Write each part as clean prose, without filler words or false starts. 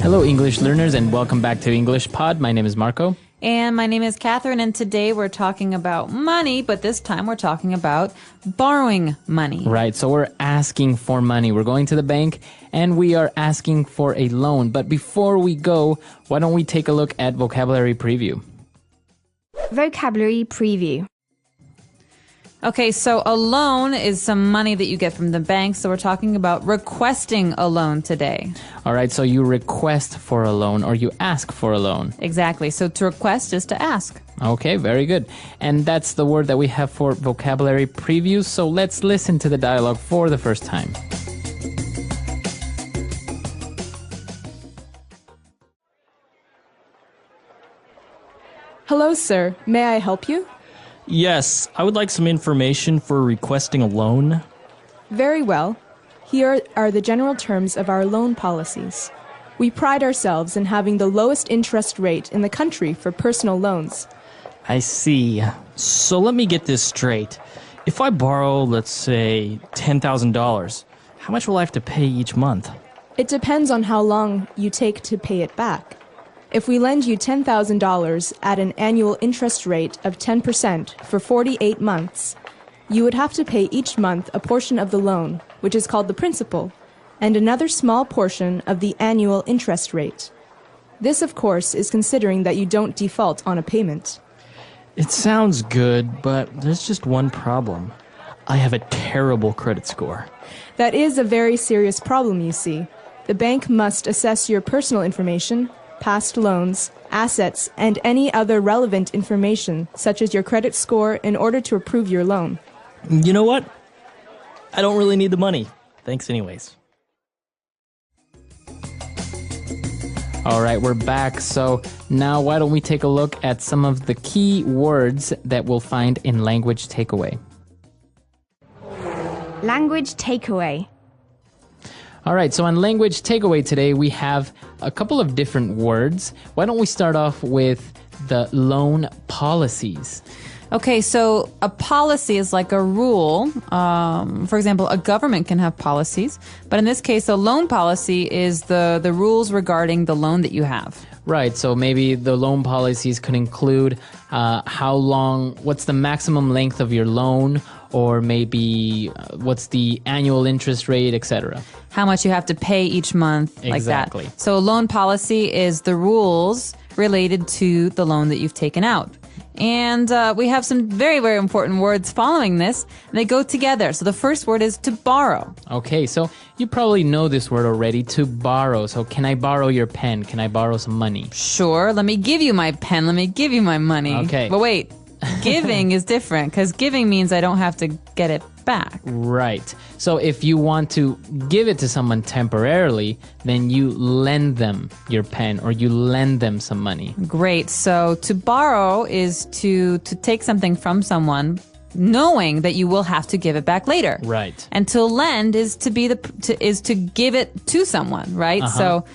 Hello, English learners, and welcome back to English Pod. My name is Marco. And my name is Catherine, and today we're talking about money, but this time we're talking about borrowing money. Right, so we're asking for money. We're going to the bank, and we are asking for a loan. But before we go, why don't we take a look at vocabulary preview? Vocabulary preview. Okay, so a loan is some money that you get from the bank, so we're talking about requesting a loan today. All right, so you request for a loan or you ask for a loan. Exactly, so to request is to ask. Okay, very good. And that's the word that we have for vocabulary preview, so let's listen to the dialogue for the first time. Hello, sir. May I help you? Yes, I would like some information for requesting a loan. Very well. Here are the general terms of our loan policies. We pride ourselves in having the lowest interest rate in the country for personal loans. I see. So let me get this straight. If I borrow, let's say, $10,000, how much will I have to pay each month? It depends on how long you take to pay it back. If we lend you $10,000 at an annual interest rate of 10% for 48 months, you would have to pay each month a portion of the loan, which is called the principal, and another small portion of the annual interest rate. This, of course, is considering that you don't default on a payment. It sounds good, but there's just one problem. I have a terrible credit score. That is a very serious problem, you see. The bank must assess your personal information, past loans, assets, and any other relevant information, such as your credit score, in order to approve your loan. You know what? I don't really need the money. Thanks anyways. All right, we're back. So now why don't we take a look at some of the key words that we'll find in language takeaway. Language takeaway. All right, so on language takeaway today, we have a couple of different words. Why don't we start off with the loan policies? Okay, so a policy is like a rule. For example, a government can have policies, but in this case, a loan policy is the rules regarding the loan that you have. Right, so maybe the loan policies could include how long, what's the maximum length of your loan, or maybe what's the annual interest rate, etc. How much you have to pay each month, like Exactly. that. So a loan policy is the rules related to the loan that you've taken out. And we have some very, very important words following this, and they go together. So the first word is to borrow. Okay, so you probably know this word already, to borrow. So can I borrow your pen? Can I borrow some money? Sure, let me give you my pen, let me give you my money. Okay. But wait, giving is different, because giving means I don't have to get it back. Right. So if you want to give it to someone temporarily, then you lend them your pen or you lend them some money. Great. So to borrow is to take something from someone knowing that you will have to give it back later. Right. And to lend is to give it to someone, right? So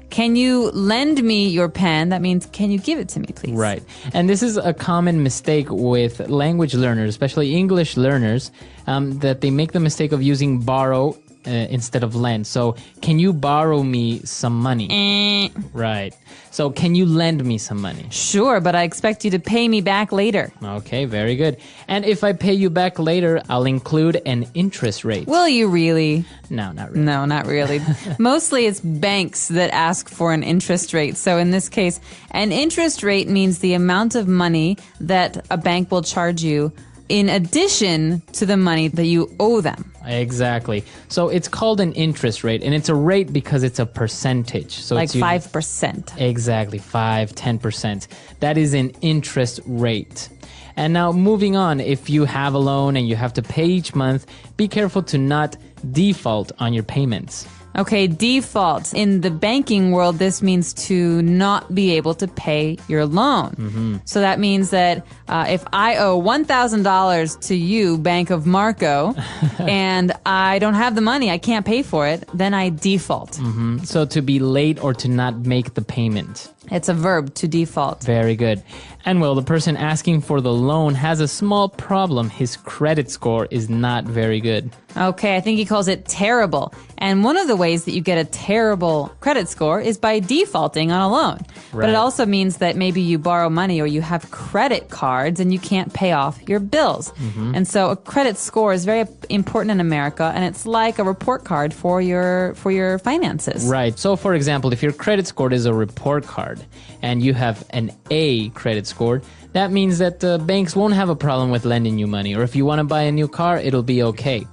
can you lend me your pen? That means, can you give it to me, please? Right. And this is a common mistake with language learners, especially English learners, that they make the mistake of using borrow instead of lend. So, can you borrow me some money? Right. So, can you lend me some money? Sure, but I expect you to pay me back later. Okay, very good. And if I pay you back later, I'll include an interest rate. Will you really? No, not really. No, not really. Mostly it's banks that ask for an interest rate. So in this case, an interest rate means the amount of money that a bank will charge you in addition to the money that you owe them. Exactly. So it's called an interest rate, and it's a rate because it's a percentage. So Like it's usually 5%. Exactly, 5, 10%. That is an interest rate. And now moving on, if you have a loan and you have to pay each month, be careful to not default on your payments. Okay, default. In the banking world, this means to not be able to pay your loan. So that means that if I owe $1,000 to you, Bank of Marco, and I don't have the money, I can't pay for it, then I default. So to be late or to not make the payment. It's a verb, to default. Very good. And well, the person asking for the loan has a small problem. His credit score is not very good. Okay, I think he calls it terrible. And one of the ways that you get a terrible credit score is by defaulting on a loan. But Right. it also means that maybe you borrow money or you have credit cards and you can't pay off your bills. And so a credit score is very important in America, and it's like a report card for your finances. Right. So, for example, if your credit score is a report card and you have an A credit score, that means that banks won't have a problem with lending you money. Or if you want to buy a new car, it'll be okay.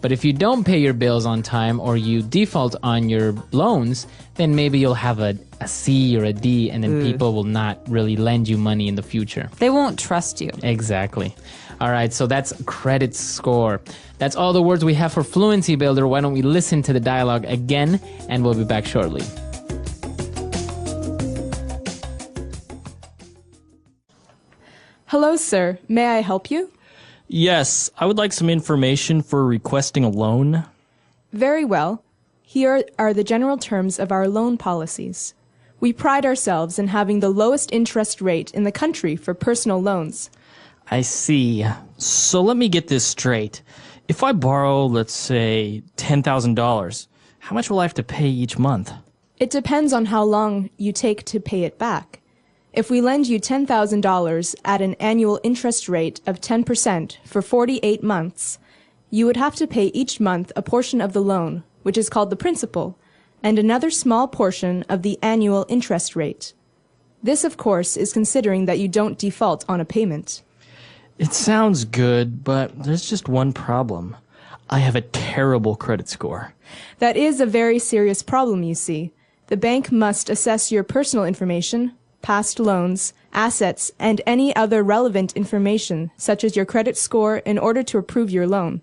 But if you don't pay your bills on time or you default on your loans, then maybe you'll have a C or a D, and then people will not really lend you money in the future. They won't trust you. Exactly. All right, so that's credit score. That's all the words we have for Fluency Builder. Why don't we listen to the dialogue again, and we'll be back shortly. Hello, sir. May I help you? Yes, I would like some information for requesting a loan. Very well. Here are the general terms of our loan policies. We pride ourselves in having the lowest interest rate in the country for personal loans. I see. So let me get this straight. If I borrow, let's say, $10,000, how much will I have to pay each month? It depends on how long you take to pay it back. If we lend you $10,000 at an annual interest rate of 10% for 48 months, you would have to pay each month a portion of the loan, which is called the principal, and another small portion of the annual interest rate. This, of course, is considering that you don't default on a payment. It sounds good, but there's just one problem. I have a terrible credit score. That is a very serious problem, you see. The bank must assess your personal information, past loans, assets, and any other relevant information, such as your credit score, in order to approve your loan.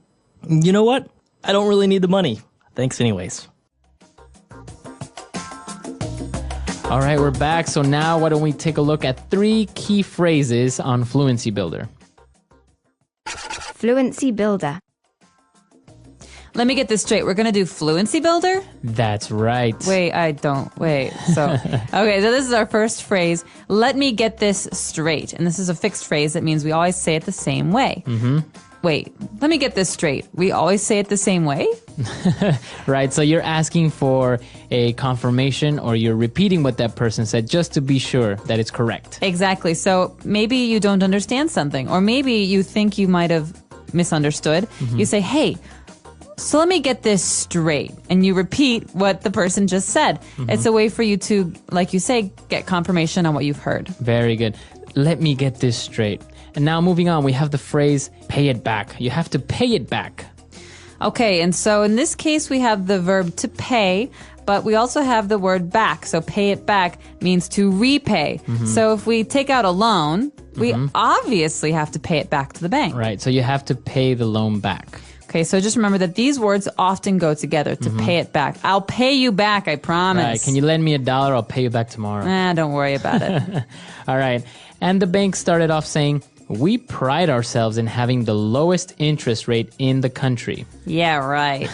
You know what? I don't really need the money. Thanks anyways. All right, we're back. So now why don't we take a look at 3 key phrases on Fluency Builder. Fluency Builder. Let me get this straight. We're going to do Fluency Builder? That's right. Wait. So, okay, so this is our first phrase. Let me get this straight. And this is a fixed phrase. That means we always say it the same way. Wait, let me get this straight. We always say it the same way? Right, so you're asking for a confirmation, or you're repeating what that person said just to be sure that it's correct. Exactly. So maybe you don't understand something, or maybe you think you might have misunderstood. You say, hey, so let me get this straight. And you repeat what the person just said. It's a way for you to, like you say, get confirmation on what you've heard. Very good. Let me get this straight. And now moving on, we have the phrase pay it back. You have to pay it back. Okay, and so in this case, we have the verb to pay, but we also have the word back. So pay it back means to repay. So if we take out a loan, we obviously have to pay it back to the bank. Right, so you have to pay the loan back. Okay, so just remember that these words often go together, to pay it back. I'll pay you back, I promise. Right, can you lend me $1? I'll pay you back tomorrow. Don't worry about it. All right, and the bank started off saying, we pride ourselves in having the lowest interest rate in the country. Yeah, right.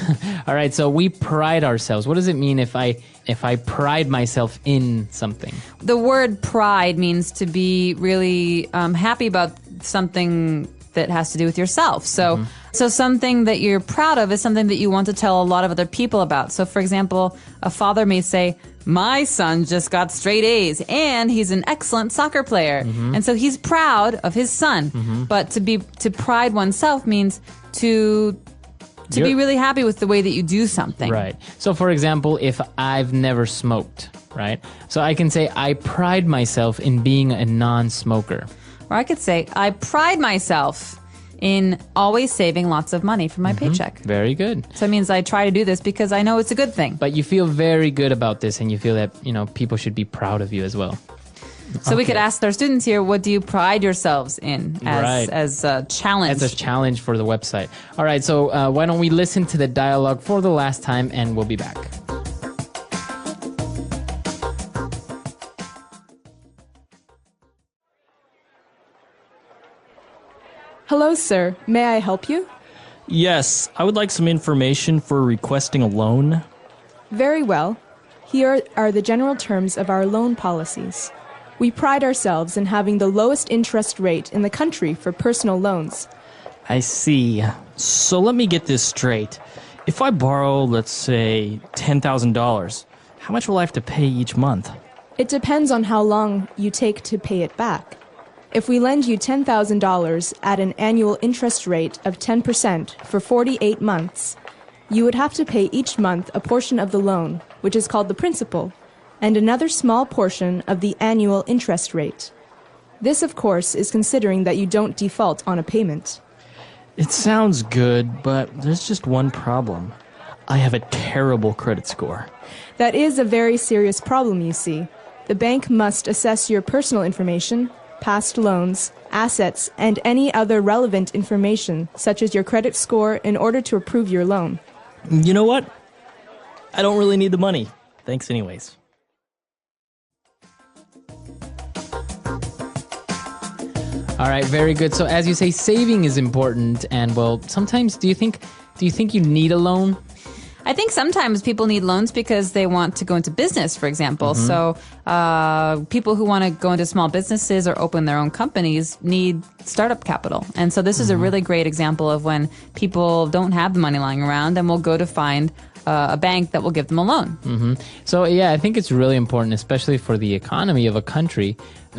All right, so we pride ourselves. What does it mean if I pride myself in something? The word pride means to be really happy about something that has to do with yourself. So something that you're proud of is something that you want to tell a lot of other people about. So for example, a father may say, my son just got straight A's and he's an excellent soccer player. And so he's proud of his son. But to pride oneself means to be really happy with the way that you do something. Right. So for example, if I've never smoked, right? So I can say I pride myself in being a non-smoker. Or I could say, I pride myself in always saving lots of money for my paycheck. Very good. So it means I try to do this because I know it's a good thing. But you feel very good about this, and you feel that, people should be proud of you as well. So we could ask our students here, what do you pride yourselves in as a challenge? As a challenge for the website. All right, so why don't we listen to the dialogue for the last time, and we'll be back. Hello, sir. May I help you? Yes, I would like some information for requesting a loan. Very well. Here are the general terms of our loan policies. We pride ourselves in having the lowest interest rate in the country for personal loans. I see. So let me get this straight. If I borrow, let's say, $10,000, how much will I have to pay each month? It depends on how long you take to pay it back. If we lend you $10,000 at an annual interest rate of 10% for 48 months, you would have to pay each month a portion of the loan, which is called the principal, and another small portion of the annual interest rate. This, of course, is considering that you don't default on a payment. It sounds good, but there's just one problem. I have a terrible credit score. That is a very serious problem, you see. The bank must assess your personal information, past loans, assets, and any other relevant information, such as your credit score, in order to approve your loan. You know what? I don't really need the money. Thanks anyways. All right, very good. So as you say, saving is important, and well, sometimes do you think you need a loan? I think sometimes people need loans because they want to go into business, for example. So people who want to go into small businesses or open their own companies need startup capital. And so this is a really great example of when people don't have the money lying around and will go to find a bank that will give them a loan. So yeah, I think it's really important, especially for the economy of a country,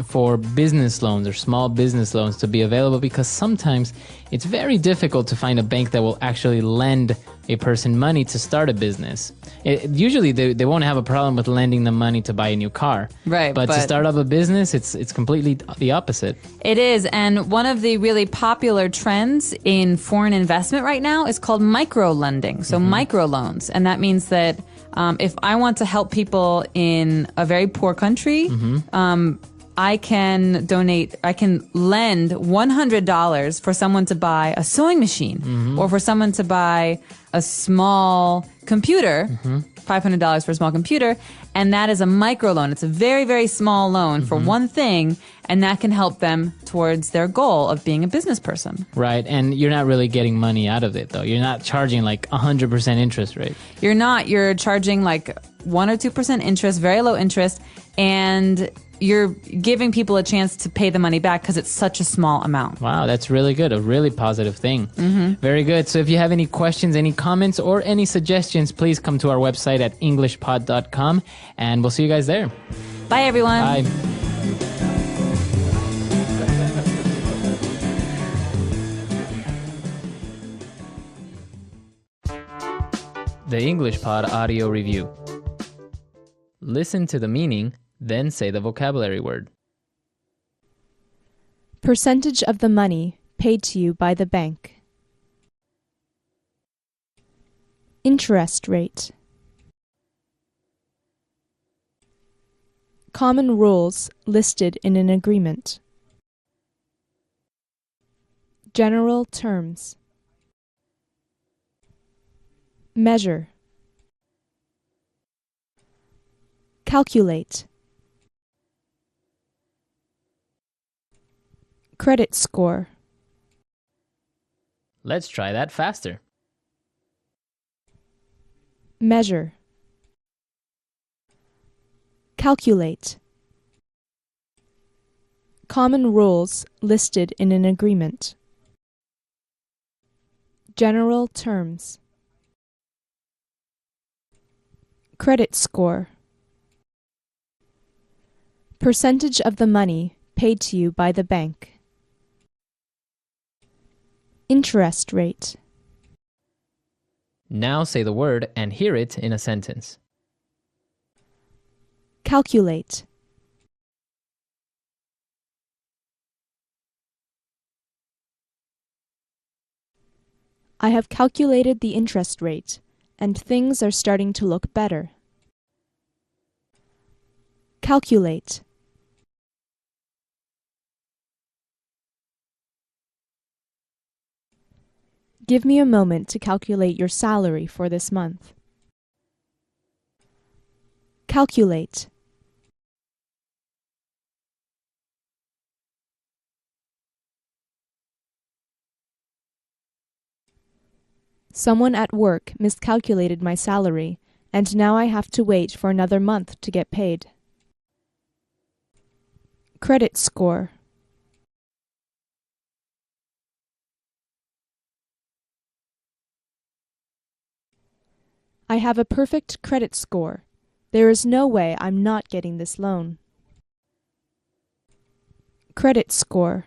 for business loans or small business loans to be available, because sometimes it's very difficult to find a bank that will actually lend a person money to start a business. Usually they won't have a problem with lending them money to buy a new car. Right, But to start up a business, it's completely the opposite. It is, and one of the really popular trends in foreign investment right now is called micro-lending, so microloans. And that means that if I want to help people in a very poor country, I can lend $100 for someone to buy a sewing machine or for someone to buy a small computer, $500 for a small computer, and that is a microloan. It's a very, very small loan for one thing, and that can help them towards their goal of being a business person. Right, and you're not really getting money out of it, though. You're not charging like 100% interest rate. You're not. You're charging like 1 or 2% interest, very low interest, and you're giving people a chance to pay the money back because it's such a small amount. Wow, that's really good. A really positive thing. Very good. So if you have any questions, any comments, or any suggestions, please come to our website at englishpod.com, and we'll see you guys there. Bye, everyone. Bye. The English Pod Audio Review. Listen to the meaning, then say the vocabulary word. Percentage of the money paid to you by the bank. Interest rate. Common rules listed in an agreement. General terms. Measure. Calculate. Credit score. Let's try that faster. Measure. Calculate. Common rules listed in an agreement. General terms. Credit score. Percentage of the money paid to you by the bank. Interest rate. Now say the word and hear it in a sentence. Calculate. I have calculated the interest rate, and things are starting to look better. Calculate. Give me a moment to calculate your salary for this month. Calculate. Someone at work miscalculated my salary, and now I have to wait for another month to get paid. Credit score. I have a perfect credit score. There is no way I'm not getting this loan. Credit score.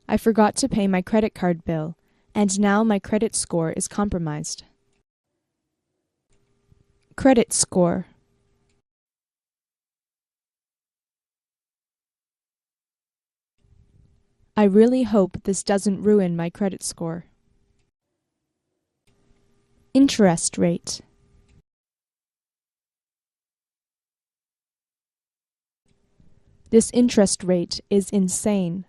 I forgot to pay my credit card bill, and now my credit score is compromised. Credit score. I really hope this doesn't ruin my credit score. Interest rate. This interest rate is insane.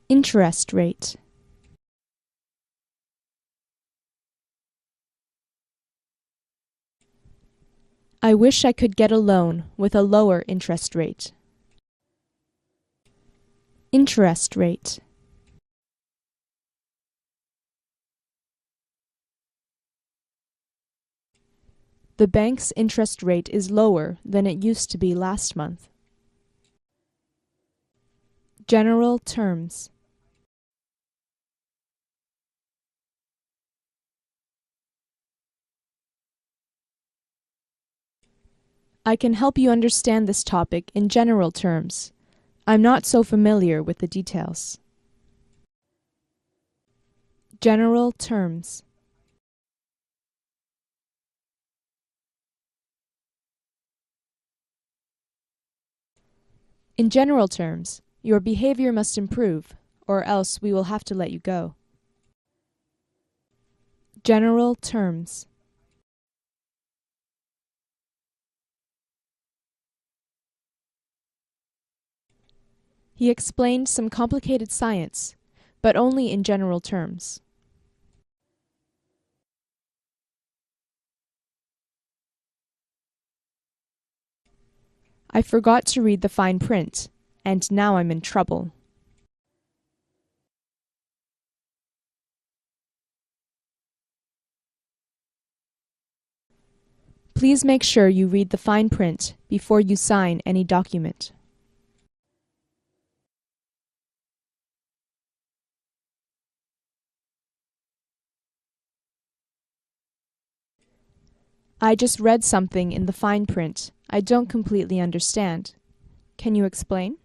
Interest rate. I wish I could get a loan with a lower interest rate. Interest rate. The bank's interest rate is lower than it used to be last month. General terms. I can help you understand this topic in general terms. I'm not so familiar with the details. General terms. In general terms, your behavior must improve, or else we will have to let you go. General terms. He explained some complicated science, but only in general terms. I forgot to read the fine print, and now I'm in trouble. Please make sure you read the fine print before you sign any document. I just read something in the fine print I don't completely understand. Can you explain?